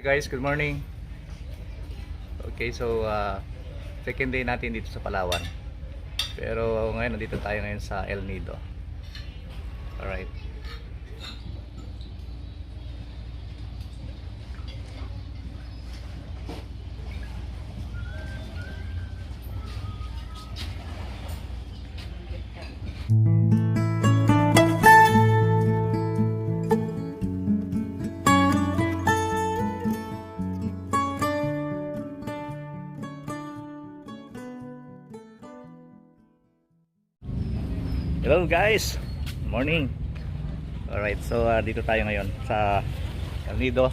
Guys, good morning. Okay, so second day natin dito sa Palawan. Pero ngayon nandito tayo ngayon sa El Nido. Alright. Hello guys, morning. Alright, so dito tayo ngayon sa El Nido.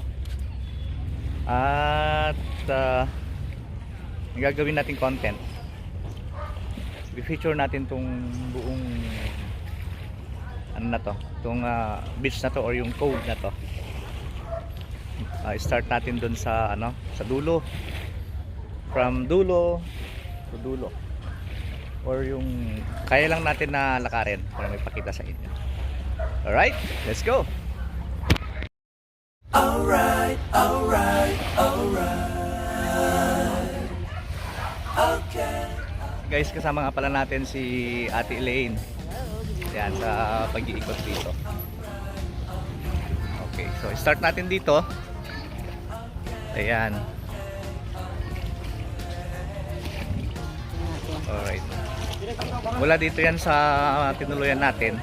At ang gagawin natin content, i-feature natin tong buong ano na to, tong beach na to or yung cove na to. Start natin dun sa ano, sa dulo, from dulo to dulo, or yung kaya lang natin na lakarin para may pakita sa inyo. Alright, let's go. Alright. Okay. Guys, kasama nga pala natin si Ate Elaine. Yan, sa pag-iikot dito. Okay, so start natin dito. Ayan. Alright. Mula dito yan sa tinuluyan natin.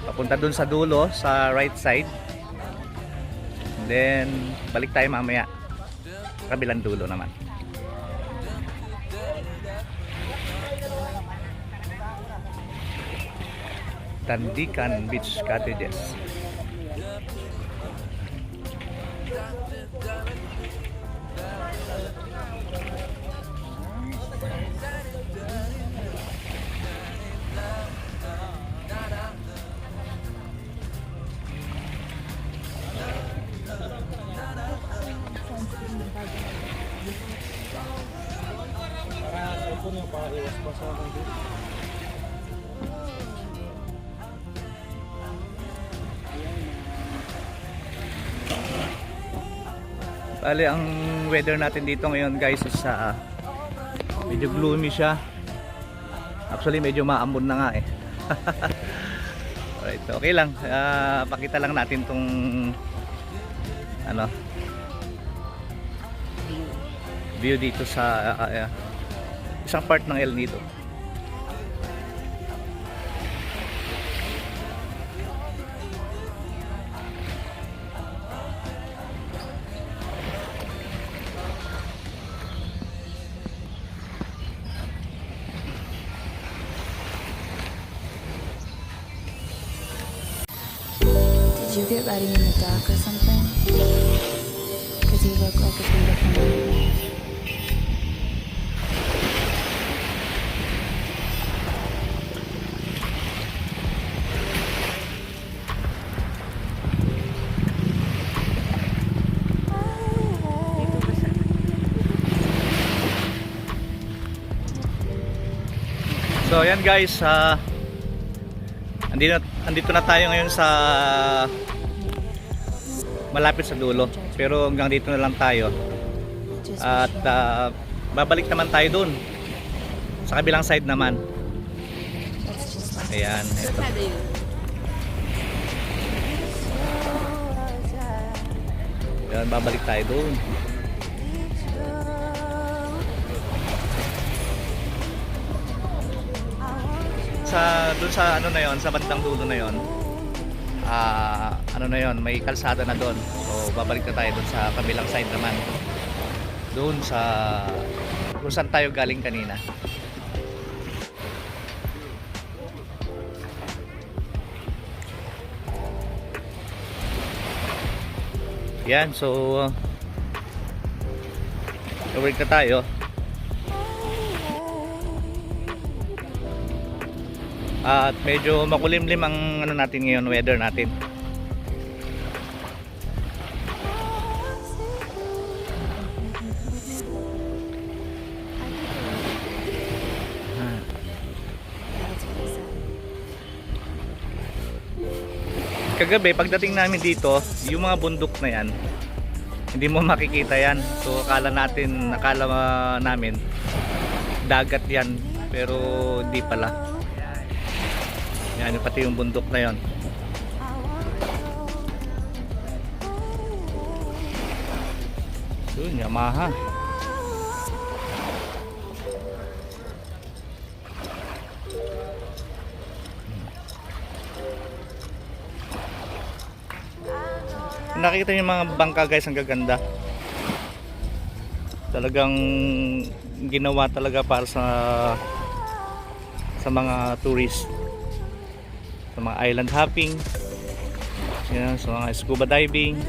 Papunta dun sa dulo, sa right side. And then, balik tayo mamaya. Kabilang dulo naman. Tandikan Beach Cottages. Bali, ang weather natin dito ngayon guys is medyo gloomy siya. Actually medyo maambon na nga eh. Alright, okay lang. Pakita lang natin tong ano, view dito sa isang part ng El Nido. Did you get ready in the dark or something? Because you look like a beautiful nightmare. So ayan guys, andito na tayo ngayon sa malapit sa dulo, pero hanggang dito na lang tayo at babalik naman tayo dun sa kabilang side naman. Ayan, ito. Ayan, babalik tayo dun dun sa ano na yon, sa bandang dulo na yon. Ano na yon, may kalsada na doon. So babalik na tayo doon sa kabilang side naman, doon sa kung saan tayo galing kanina. Yan, so babalik na tayo. At medyo makulimlim ang ano natin ngayon, weather natin. Kagabi pagdating namin dito, yung mga bundok na yan, Hindi mo makikita yan. So akala namin dagat yan, pero hindi pala. Yan, pati yung bundok na yon. Yun, Yamaha. Nakikita niyo yung mga bangka guys, ang gaganda. Talagang ginawa talaga para sa mga tourist, sa mga island hopping, yan, sa mga scuba diving.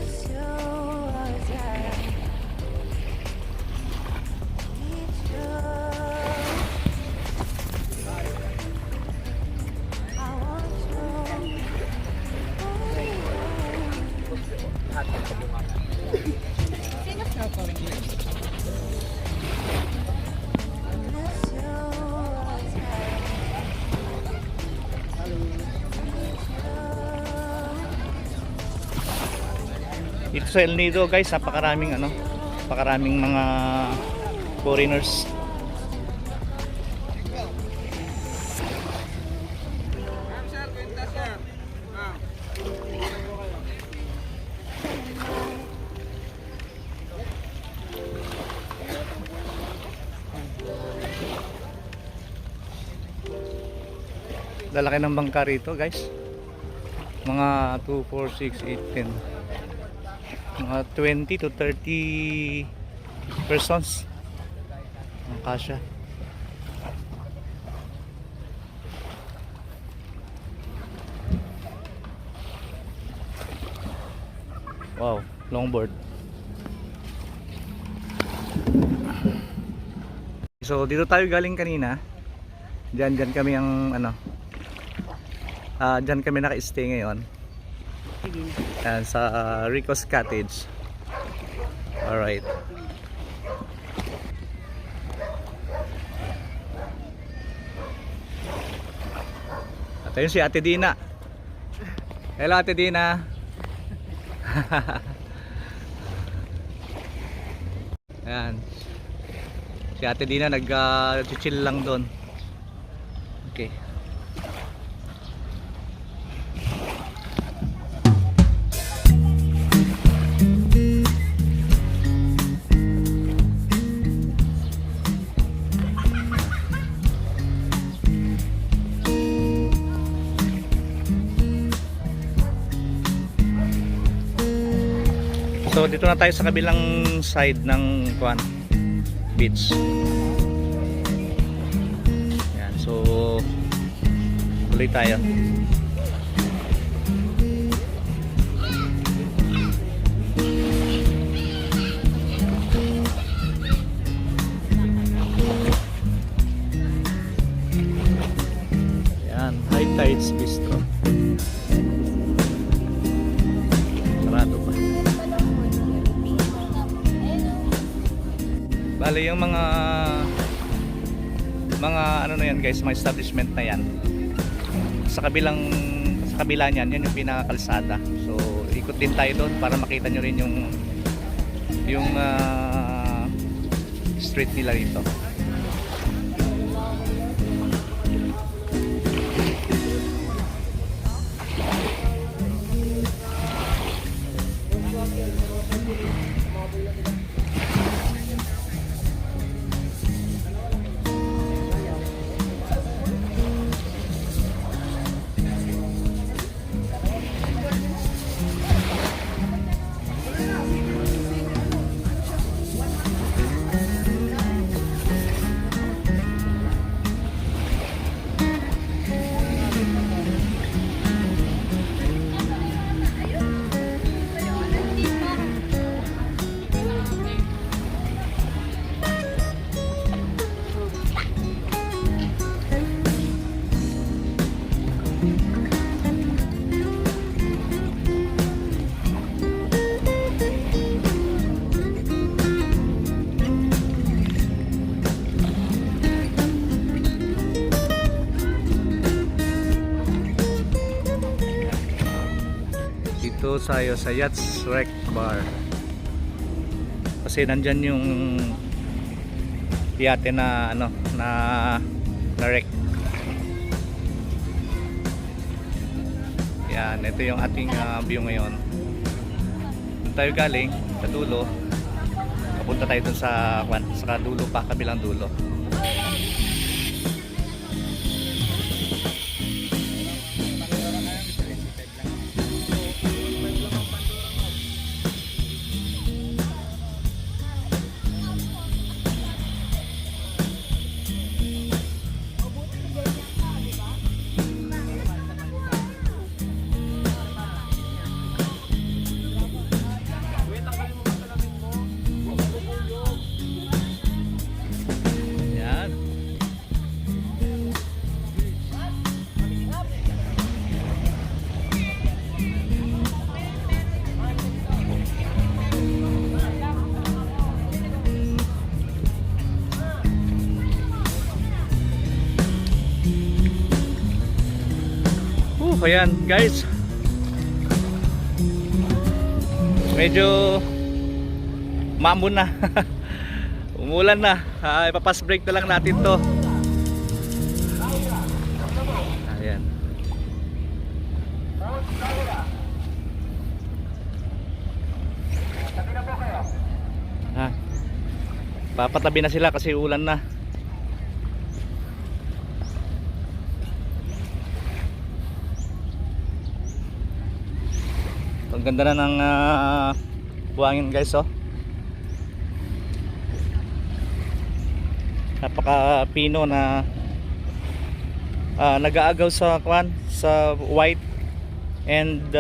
Dito sa El Nido guys, napakaraming mga foreigners. Lalaki ng bangka rito guys. Mga 2, 4, 6, 8, 10. Mga 20 to 30 persons ang kasya. Wow, longboard. So dito tayo galing kanina. Diyan kami ang diyan kami naka-stay ngayon. Yan, sa Rico's Cottage. Alright. At ayun si Ate Dina. Hello Ate Dina. Ayan. Si Ate Dina nag-chill lang doon. Okay. So dito na tayo sa kabilang side ng beach. Yan, so tuloy tayo. Yan, High Tides Bistro. Sarado pa. Bale yung mga ano na yan guys, mga establishment na yan sa kabila niyan, yan yung pinakakalsada. So ikot din tayo doon para makita nyo rin yung street nila rito. Dito tayo sa Yachts Rec Bar. kasi nandyan yung yate na ano na wreck. Yan, ito yung ating view ngayon. Doon tayo galing sa dulo, papunta tayo dun sa dulo pa, kabilang dulo. Yan. Ayan guys, medyo maambon na. Umulan na. Ipapass break na lang natin to. Ayan. Papatabi na sila kasi ulan na. Ang ganda na ng buhangin guys, oh. Napaka pino na nag-aagaw sa sa white and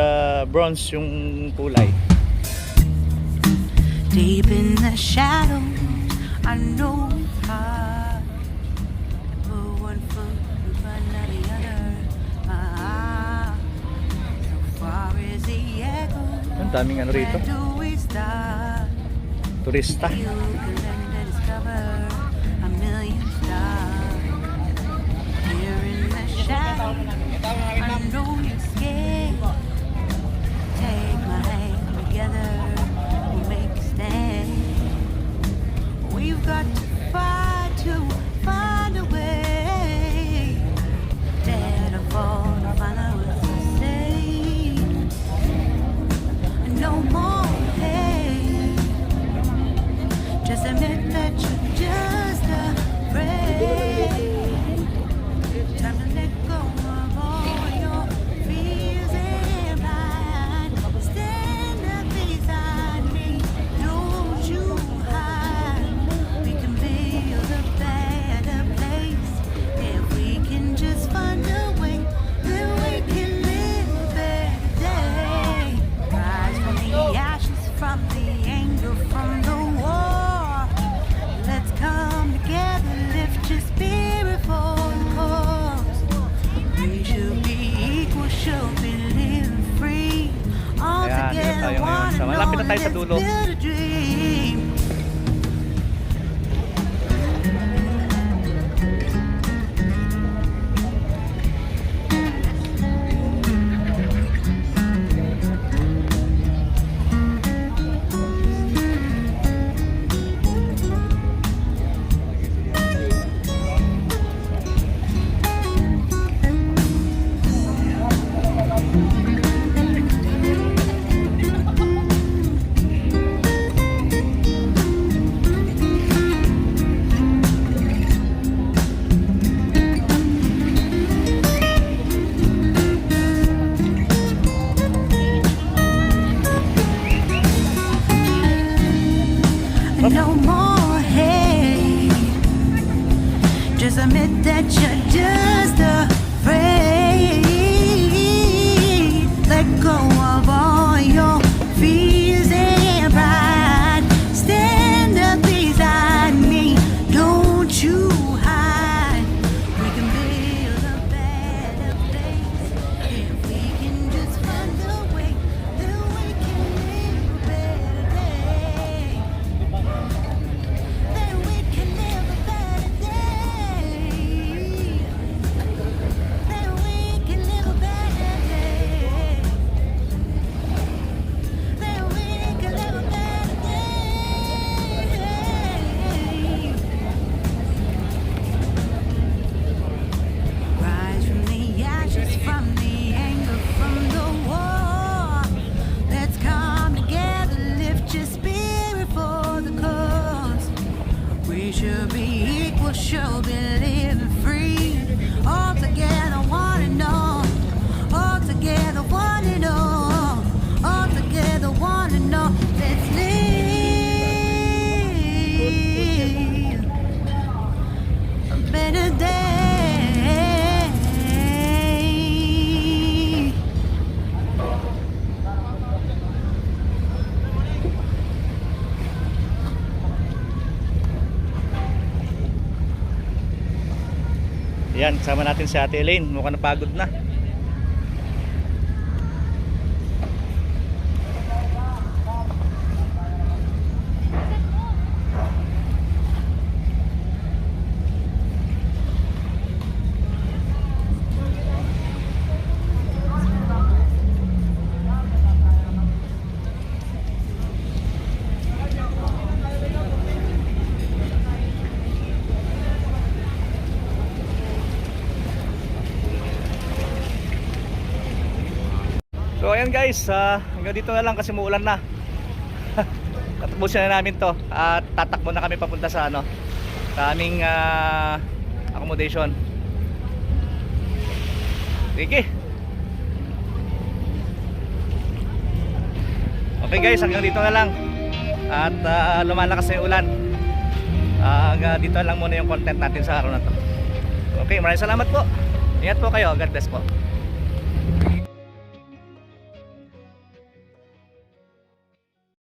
bronze yung kulay. Deep in the shadow, I know it's hard to put one foot in front of the other. So far as the echo, Ang daming ano rito, where do we start? turista. You can learn to discover a million stars. Here in the shadow, I know you're scared. Take my hand together, we'll make a stand. We've got to fight to find a way. Dare to fall to find out what to say. No more hate. Just admit that you're just afraid. Time to let go of all your fears and pride. Stand up beside me, don't you hide. We can build a better place if we can just find a way. Then we can live a better day. Rise from the ashes, from the anger, from the war. Let's come together, lift your spirit for the cause. We should be equal, should be living free. All Ayan, dito together, tayo ngayon one sa- and malapit na all, tayo sa let's dulo. build a dream. No more hate. Just admit that you're just afraid. Let go of all your fears and pride. Stand up beside me, don't you hide. We can build a better place if we can just find a way. Then we can live a better day. Then we can live a better day. Then we can live a better day. should be equal, should be living free. All together, one and all. All together, one and all. All together, one and all. Let's live a better day. Yan, kasama natin si Ate Elaine. Mukhang napagod na. So ayan guys, hanggang dito na lang kasi muulan na. Tatapusin na namin to at tatakbo na kami papunta sa ano, sa aming accommodation. Sige. Okay guys, hanggang dito na lang. At lumalakas na yung ulan. Hanggang dito na lang muna yung content natin sa araw na to. Okay, maraming salamat po. Ingat po kayo. God bless po.